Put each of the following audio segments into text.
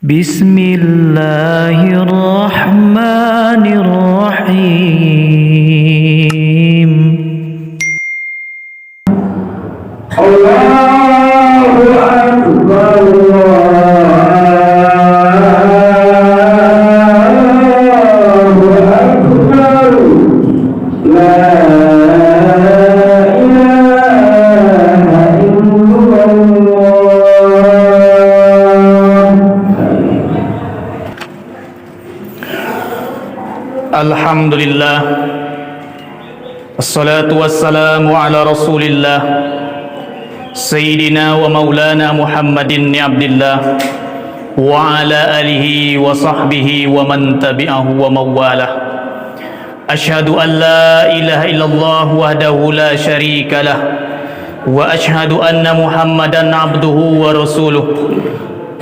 Bismillahirrahmanirrahim. Allahu Akbar, Allahu Akbar, la ilaha illallah. Alhamdulillah, assalatu wassalamu ala rasulillah Sayyidina wa maulana Muhammadin Abdillah wa ala alihi wa sahbihi wa man tabi'ahu wa mawalah. Ashhadu an la ilaha illallah wahdahu la syarika lah wa ashhadu anna Muhammadan abduhu wa rasuluh.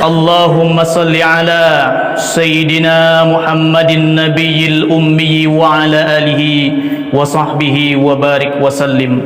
Allahumma salli ala Sayyidina Muhammadin nabiyil ummi wa ala alihi wa sahbihi wa barik wa sallim.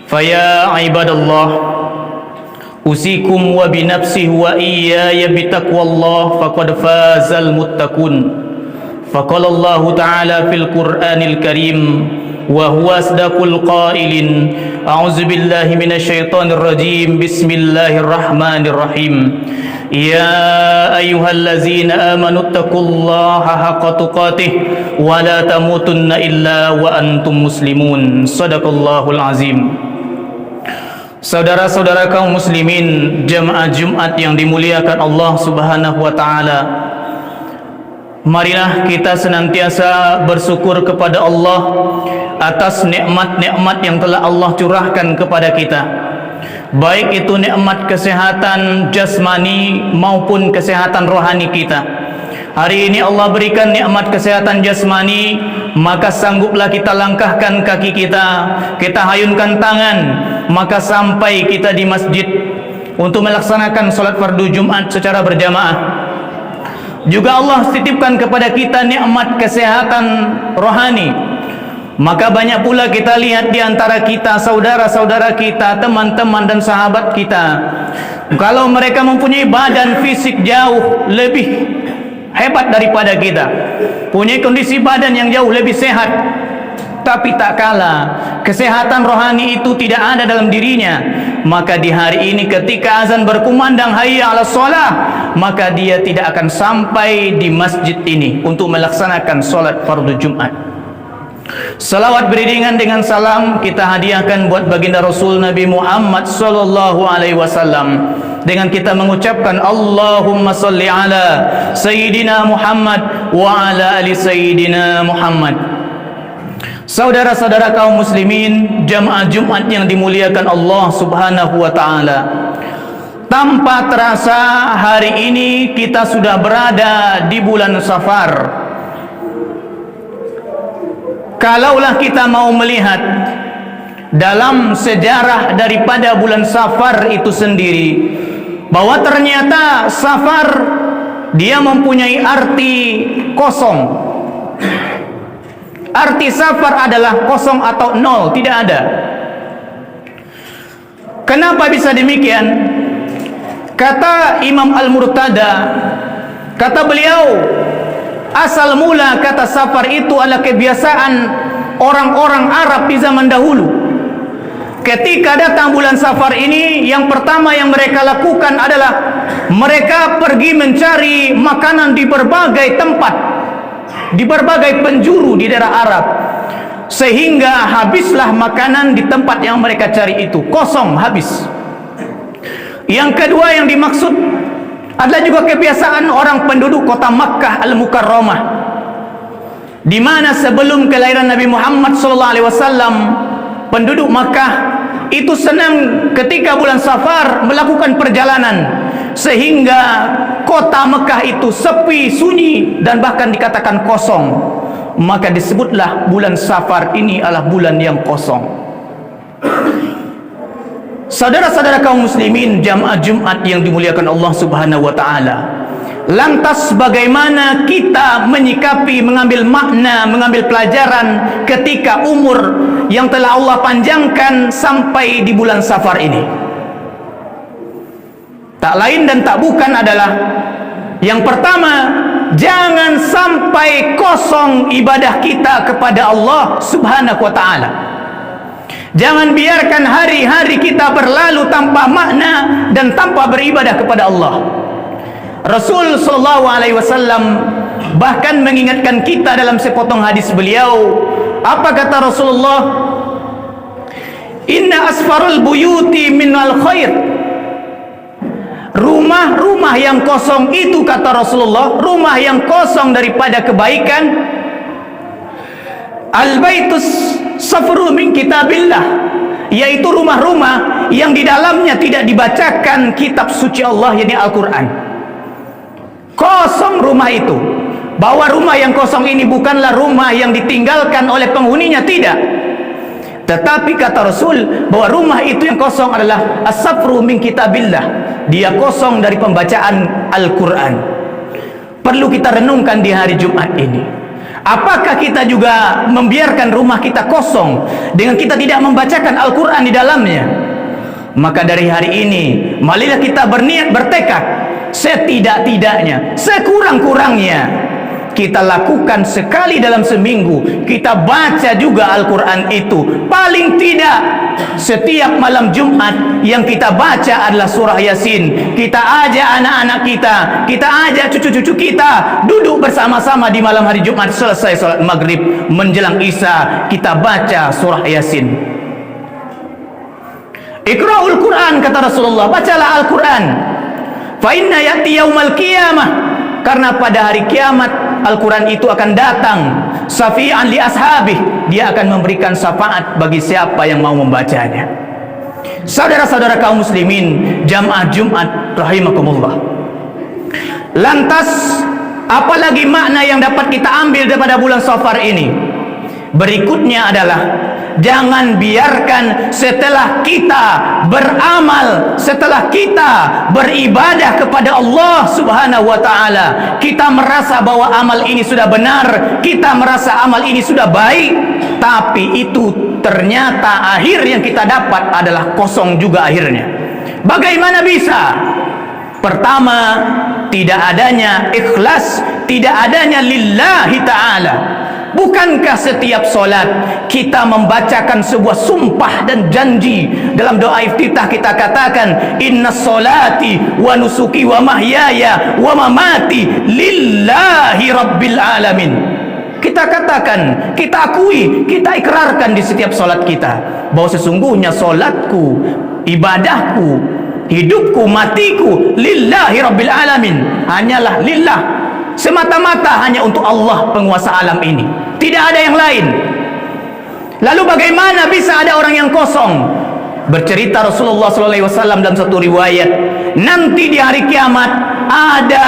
Faya ibadallah, usikum wa binafsihi wa iyaya bitaqwallah faqad fazal muttaqun. Faqala Allah ta'ala fil Qur'anil Karim wa huwa asdaqul qailin. A'udzu billahi minasyaitonir rajim. Bismillahirrahmanirrahim. Ya ayyuhallazina amanu taqullaha haqqa tuqatih wa la tamutunna illa wa antum muslimun. Shadaqallahul azim. Saudara-saudara kaum muslimin, jemaah Jumat yang dimuliakan Allah Subhanahu wa taala, marilah kita senantiasa bersyukur kepada Allah atas nikmat-nikmat yang telah Allah curahkan kepada kita, baik itu nikmat kesehatan jasmani maupun kesehatan rohani kita. Hari ini Allah berikan nikmat kesehatan jasmani, maka sangguplah kita langkahkan kaki kita, kita hayunkan tangan, maka sampai kita di masjid untuk melaksanakan sholat fardu Jumat secara berjamaah. Juga Allah titipkan kepada kita nikmat kesehatan rohani, maka banyak pula kita lihat di antara kita, saudara-saudara kita, teman-teman dan sahabat kita, kalau mereka mempunyai badan fisik jauh lebih hebat daripada kita, punya kondisi badan yang jauh lebih sehat, tapi tak kalah kesehatan rohani itu tidak ada dalam dirinya. Maka di hari ini ketika azan berkumandang hayya 'alas shalah, maka dia tidak akan sampai di masjid ini untuk melaksanakan solat fardu Jumat. Salawat beriringan dengan salam kita hadiahkan buat baginda Rasul Nabi Muhammad sallallahu alaihi wasallam dengan kita mengucapkan Allahumma salli ala Sayyidina Muhammad wa ala ali Sayyidina Muhammad. Saudara-saudara kaum muslimin, jamaah Jumat yang dimuliakan Allah Subhanahu wa taala, tanpa terasa hari ini kita sudah berada di bulan Safar. Kalaulah kita mau melihat dalam sejarah daripada bulan Safar itu sendiri, bahwa ternyata Safar dia mempunyai arti kosong. Arti Safar adalah kosong atau nol, tidak ada. Kenapa bisa demikian? Kata Imam Al-Murtada, kata beliau, asal mula kata Safar itu adalah kebiasaan orang-orang Arab di zaman dahulu. Ketika datang bulan Safar ini, yang pertama yang mereka lakukan adalah mereka pergi mencari makanan di berbagai tempat, di berbagai penjuru di daerah Arab, sehingga habislah makanan di tempat yang mereka cari itu, kosong, habis. Yang kedua yang dimaksud adalah juga kebiasaan orang penduduk kota Makkah Al-Mukarramah, di mana sebelum kelahiran Nabi Muhammad SAW, penduduk Makkah itu senang ketika bulan Safar melakukan perjalanan, sehingga kota Mekah itu sepi, sunyi, dan bahkan dikatakan kosong. Maka disebutlah bulan Safar ini adalah bulan yang kosong. Saudara-saudara kaum muslimin, jamaah Jumat yang dimuliakan Allah Subhanahu wa taala, lantas bagaimana kita menyikapi, mengambil makna, mengambil pelajaran ketika umur yang telah Allah panjangkan sampai di bulan Safar ini? Tak lain dan tak bukan adalah Yang pertama, jangan sampai kosong ibadah kita kepada Allah Subhanahu wa taala. Jangan biarkan hari-hari kita berlalu tanpa makna dan tanpa beribadah kepada Allah. Rasul sallallahu alaihi wasallam bahkan mengingatkan kita dalam sepotong hadis beliau. Apa kata Rasulullah? Inna asfarul buyuti minal khair. Rumah-rumah yang kosong itu, kata Rasulullah, rumah yang kosong daripada kebaikan, al-baitus safru min kitabillah, yaitu rumah-rumah yang di dalamnya tidak dibacakan kitab suci Allah, yakni Al-Quran. Kosong rumah itu. Bahwa rumah yang kosong ini bukanlah rumah yang ditinggalkan oleh penghuninya, tidak. Tetapi kata Rasul bahwa rumah itu yang kosong adalah as-safru min kitabillah. Dia kosong dari pembacaan Al-Quran. Perlu kita renungkan di hari Jumat ini. Apakah kita juga membiarkan rumah kita kosong dengan kita tidak membacakan Al-Quran di dalamnya? Maka dari hari ini, marilah kita berniat, bertekad, setidak-tidaknya, sekurang-kurangnya kita lakukan sekali dalam seminggu, kita baca juga Al-Quran itu. Paling tidak setiap malam Jumat yang kita baca adalah surah Yasin. Kita ajak anak-anak kita ajak cucu-cucu kita duduk bersama-sama di malam hari Jumat, selesai salat maghrib menjelang Isya, kita baca surah Yasin. Iqra'ul Quran, kata Rasulullah, bacalah Al-Quran. Fa inna ya'ti yaumal qiyamah, karena pada hari kiamat Al-Quran itu akan datang syafi'an li ashabih, dia akan memberikan syafaat bagi siapa yang mau membacanya. Saudara-saudara kaum muslimin, jamaah Jumat rahimakumullah. Lantas apalagi makna yang dapat kita ambil daripada bulan Safar ini? Berikutnya adalah jangan biarkan setelah kita beramal, setelah kita beribadah kepada Allah Subhanahu wa taala, kita merasa bahwa amal ini sudah benar, kita merasa amal ini sudah baik, tapi itu ternyata akhir yang kita dapat adalah kosong juga akhirnya. Bagaimana bisa? Pertama, tidak adanya ikhlas, tidak adanya lillahi ta'ala. Bukankah setiap solat kita membacakan sebuah sumpah dan janji? Dalam doa iftitah kita katakan, inna solati wa nusuki wa mahyaya wa mamati lillahi rabbil alamin. Kita katakan, kita akui, kita ikrarkan di setiap solat kita bahwa sesungguhnya solatku, ibadahku, hidupku, matiku lillahi rabbil alamin, hanyalah lillah, semata-mata hanya untuk Allah penguasa alam ini, tidak ada yang lain. Lalu bagaimana bisa ada orang yang kosong? Bercerita Rasulullah SAW dalam satu riwayat, nanti di hari kiamat ada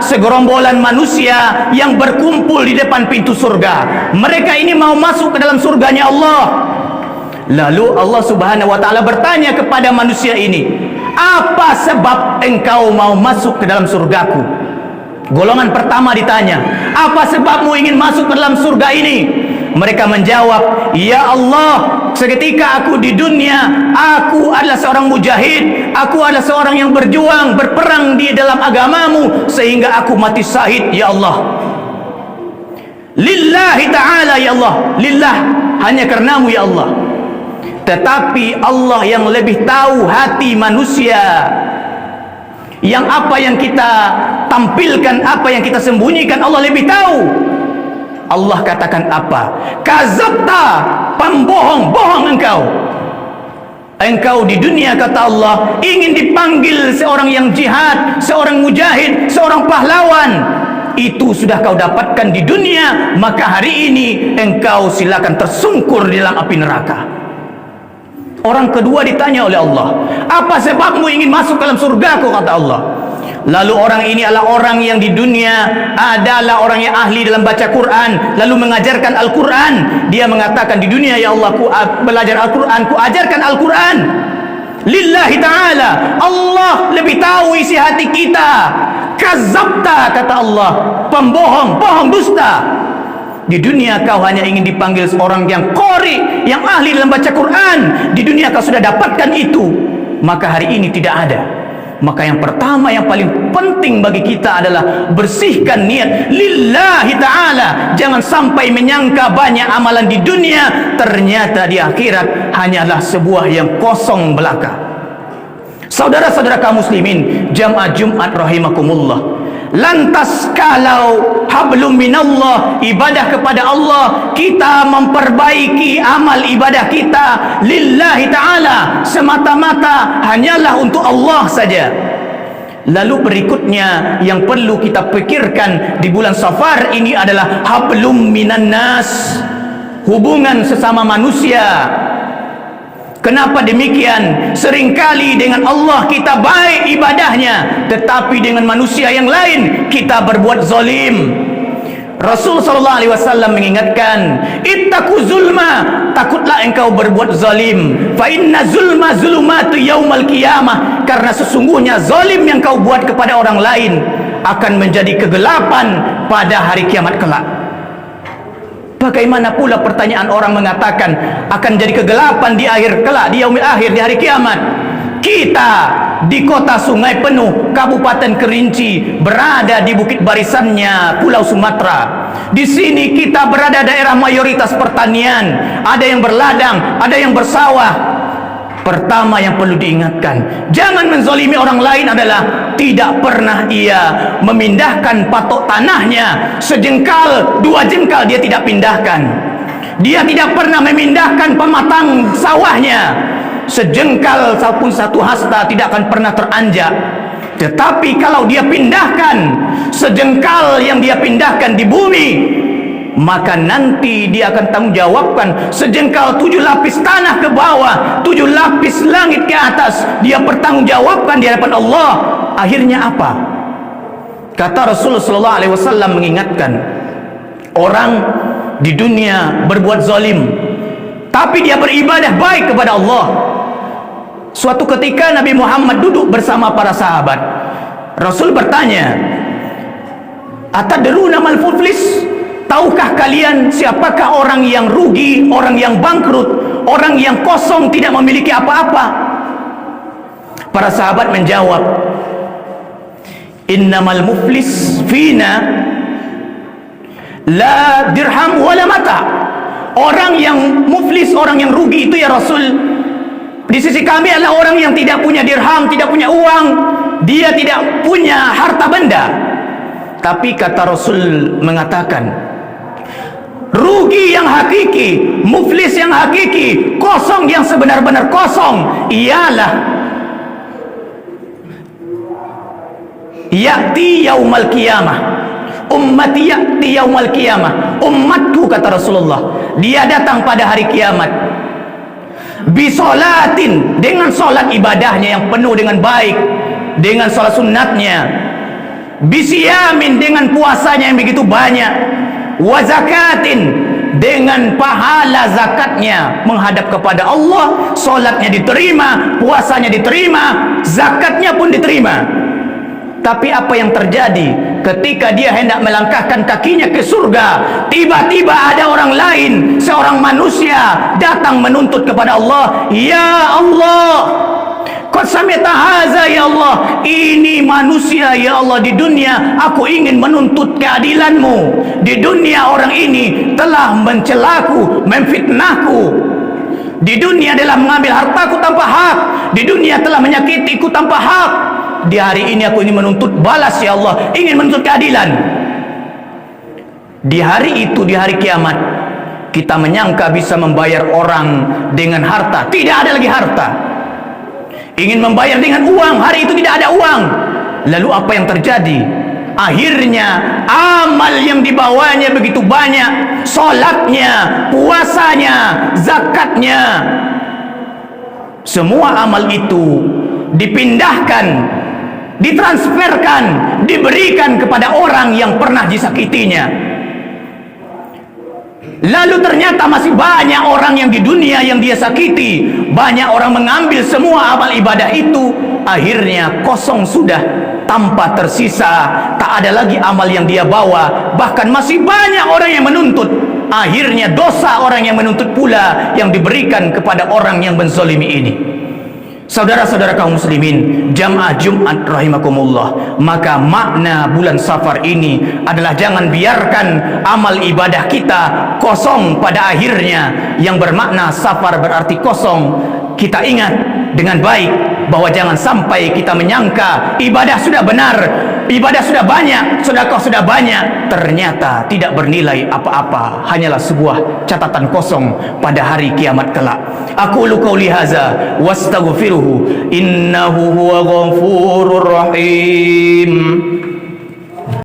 segerombolan manusia yang berkumpul di depan pintu surga. Mereka ini mau masuk ke dalam surganya Allah. Lalu Allah Subhanahu wa taala bertanya kepada manusia ini, apa sebab engkau mau masuk ke dalam surgaku? Golongan pertama ditanya, apa sebabmu ingin masuk ke dalam surga ini? Mereka menjawab, ya Allah, seketika aku di dunia, aku adalah seorang mujahid, aku adalah seorang yang berjuang, berperang di dalam agamamu, sehingga aku mati syahid, ya Allah. Lillahi ta'ala, ya Allah, lillah, hanya karenamu, ya Allah. Tetapi Allah yang lebih tahu hati manusia, yang apa yang kita tampilkan, apa yang kita sembunyikan, Allah lebih tahu. Allah katakan apa? Kazabta, pembohong, bohong engkau. Engkau di dunia, kata Allah, ingin dipanggil seorang yang jihad, seorang mujahid, seorang pahlawan. Itu sudah kau dapatkan di dunia, maka hari ini engkau silakan tersungkur di dalam api neraka. Orang kedua ditanya oleh Allah, apa sebabmu ingin masuk dalam surgaku, kata Allah. Lalu orang ini adalah orang yang di dunia adalah orang yang ahli dalam baca Quran, lalu mengajarkan Al-Quran. Dia mengatakan, di dunia ya Allah, ku belajar Al-Quran, ku ajarkan Al-Quran lillahi ta'ala. Allah lebih tahu isi hati kita. Kazabta, kata Allah, pembohong, bohong, dusta. Di dunia kau hanya ingin dipanggil seorang yang qori, yang ahli dalam baca Quran. Di dunia kau sudah dapatkan itu, maka hari ini tidak ada. Maka yang pertama, yang paling penting bagi kita adalah bersihkan niat lillahi ta'ala. Jangan sampai menyangka banyak amalan di dunia, ternyata di akhirat hanyalah sebuah yang kosong belaka. Saudara-saudara kaum muslimin, jamaah Jumat rahimakumullah, lantas kalau hablum minallah, ibadah kepada Allah, kita memperbaiki amal ibadah kita lillahi ta'ala, semata-mata hanyalah untuk Allah saja. Lalu berikutnya yang perlu kita pikirkan di bulan Safar ini adalah hablum minan nas, hubungan sesama manusia. Kenapa demikian? Seringkali dengan Allah kita baik ibadahnya, tetapi dengan manusia yang lain kita berbuat zalim. Rasul sallallahu alaihi wasallam mengingatkan, ittaqu zulma, takutlah engkau berbuat zalim. Fa inna zulma zulumatu yaumal qiyamah, karena sesungguhnya zalim yang kau buat kepada orang lain akan menjadi kegelapan pada hari kiamat kelak. Bagaimana pula pertanyaan orang mengatakan akan jadi kegelapan di akhir kelak, di yaumil akhir, di hari kiamat. Kita di kota Sungai Penuh, Kabupaten Kerinci, berada di bukit barisannya Pulau Sumatera. Di sini kita berada daerah mayoritas pertanian, ada yang berladang, ada yang bersawah. Pertama yang perlu diingatkan, jangan menzalimi orang lain adalah tidak pernah ia memindahkan patok tanahnya sejengkal, 2 jengkal dia tidak pindahkan. Dia tidak pernah memindahkan pematang sawahnya sejengkal ataupun satu hasta tidak akan pernah teranjak. Tetapi kalau dia pindahkan sejengkal yang dia pindahkan di bumi, maka nanti dia akan tanggung jawabkan sejengkal 7 lapis tanah ke bawah, 7 lapis langit ke atas. Dia bertanggungjawabkan di hadapan Allah. Akhirnya apa? Kata Rasulullah SAW mengingatkan, orang di dunia berbuat zalim, tapi dia beribadah baik kepada Allah. Suatu ketika Nabi Muhammad duduk bersama para sahabat. Rasul bertanya, atadruna mal muflis? Tahukah kalian siapakah orang yang rugi, orang yang bangkrut, orang yang kosong tidak memiliki apa-apa? Para sahabat menjawab, innamal muflis fina la dirham wala mata. Orang yang muflis, orang yang rugi itu ya Rasul, di sisi kami adalah orang yang tidak punya dirham, tidak punya uang, dia tidak punya harta benda. Tapi kata Rasul mengatakan, rugi yang hakiki, muflis yang hakiki, kosong yang sebenar-benar kosong ialah ya'ti yaumal qiyamah, ummati ya'ti yaumal qiyamah, umatku kata Rasulullah, dia datang pada hari kiamat bisolatin, dengan solat ibadahnya yang penuh dengan baik, dengan solat sunatnya, bisiyamin, dengan puasanya yang begitu banyak, wa zakatin, dengan pahala zakatnya menghadap kepada Allah, solatnya diterima, puasanya diterima, zakatnya pun diterima. Tapi apa yang terjadi ketika dia hendak melangkahkan kakinya ke surga? Tiba-tiba ada orang lain, seorang manusia datang menuntut kepada Allah, ya Allah, qad sami'ta haza ya Allah, ini manusia ya Allah, di dunia aku ingin menuntut keadilanmu. Di dunia orang ini telah mencelaku, memfitnahku. Di dunia telah mengambil hartaku tanpa hak. Di dunia telah menyakitiku tanpa hak. Di hari ini aku ingin menuntut balas ya Allah, ingin menuntut keadilan. Di hari itu, di hari kiamat, kita menyangka bisa membayar orang dengan harta. Tidak ada lagi harta. Ingin membayar dengan uang, hari itu tidak ada uang. Lalu apa yang terjadi? Akhirnya amal yang dibawanya begitu banyak, solatnya, puasanya, zakatnya, semua amal itu dipindahkan, ditransferkan, diberikan kepada orang yang pernah disakitinya. Lalu ternyata masih banyak orang yang di dunia yang dia sakiti. Banyak orang mengambil semua amal ibadah itu, akhirnya kosong sudah, tanpa tersisa. Tak ada lagi amal yang dia bawa. Bahkan masih banyak orang yang menuntut. Akhirnya dosa orang yang menuntut pula yang diberikan kepada orang yang menzalimi ini. Saudara-saudara kaum muslimin, jamaah Jumat rahimakumullah, maka makna bulan Safar ini adalah jangan biarkan amal ibadah kita kosong pada akhirnya. Yang bermakna Safar berarti kosong. Kita ingat dengan baik bahwa jangan sampai kita menyangka ibadah sudah benar, ibadah sudah banyak, sedekah sudah banyak, ternyata tidak bernilai apa-apa, hanyalah sebuah catatan kosong pada hari kiamat kelak. Aqulu qauli hadza wastaghfiruhu innahu huwa ghafurur rahim.